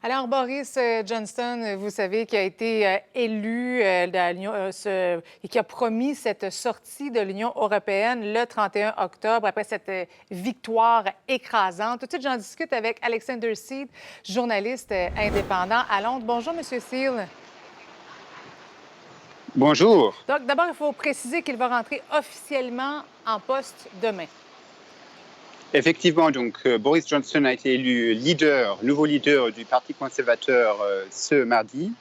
Alors, Boris Johnson, vous savez, qui a été élu de l'Union, et qui a promis cette sortie de l'Union européenne le 31 octobre après cette victoire écrasante. Tout de suite, j'en discute avec Alexander Seed, journaliste indépendant à Londres. Bonjour, Monsieur Seal. Bonjour. Donc, d'abord, il faut préciser qu'il va rentrer officiellement en poste demain. Effectivement, Boris Johnson a été élu nouveau leader du Parti conservateur ce mardi.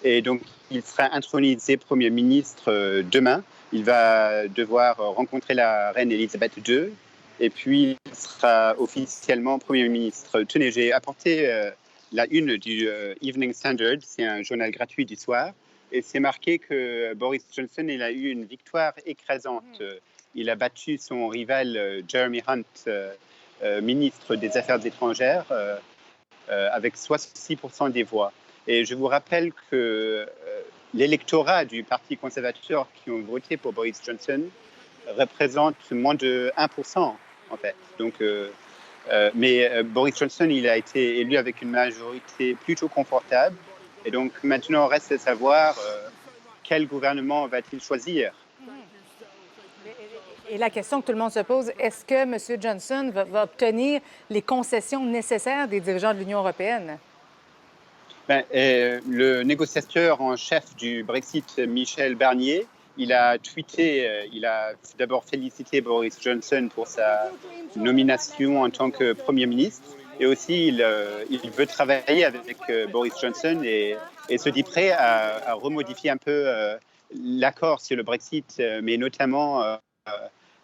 Et donc, il sera intronisé Premier ministre demain. Il va devoir rencontrer la reine Elisabeth II. Et puis, il sera officiellement Premier ministre. Tenez, j'ai apporté la une du Evening Standard. C'est un journal gratuit du soir. Et c'est marqué que Boris Johnson il a eu une victoire écrasante. Il a battu son rival Jeremy Hunt, ministre des Affaires étrangères, avec 66% des voix. Et je vous rappelle que l'électorat du Parti conservateur qui ont voté pour Boris Johnson représente moins de 1%, en fait. Mais Boris Johnson, il a été élu avec une majorité plutôt confortable. Et donc maintenant, reste à savoir quel gouvernement va-t-il choisir. Et la question que tout le monde se pose, est-ce que M. Johnson va obtenir les concessions nécessaires des dirigeants de l'Union européenne? Le négociateur en chef du Brexit, Michel Barnier, il a tweeté, il a d'abord félicité Boris Johnson pour sa nomination en tant que Premier ministre. Et aussi, il veut travailler avec Boris Johnson et se dit prêt à remodifier un peu l'accord sur le Brexit, mais notamment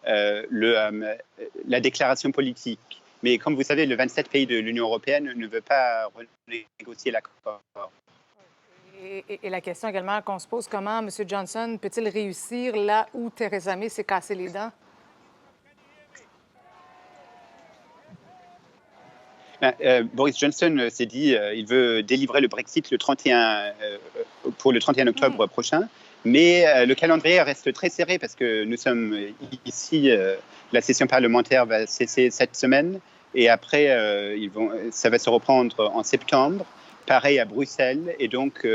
la déclaration politique. Mais comme vous savez, le 27 pays de l'Union européenne ne veut pas renégocier l'accord. Et la question également qu'on se pose, comment M. Johnson peut-il réussir là où Theresa May s'est cassé les dents? Boris Johnson s'est dit il veut délivrer le Brexit pour le 31 octobre prochain. Mais le calendrier reste très serré parce que nous sommes ici, la session parlementaire va cesser cette semaine et après, ça va se reprendre en septembre, pareil à Bruxelles. Et donc,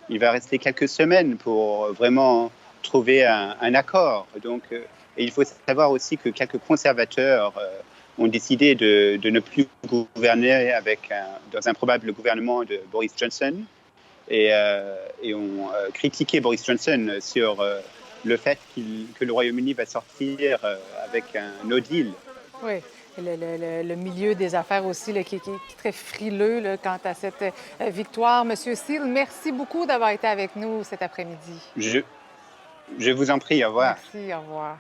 il va rester quelques semaines pour vraiment trouver un accord. Et il faut savoir aussi que quelques conservateurs ont décidé de ne plus gouverner dans un probable gouvernement de Boris Johnson. Et ont critiqué Boris Johnson sur le fait que le Royaume-Uni va sortir avec un no deal. Oui, le milieu des affaires aussi qui est très frileux quant à cette victoire. Monsieur Seal, merci beaucoup d'avoir été avec nous cet après-midi. Je vous en prie, au revoir. Merci, au revoir.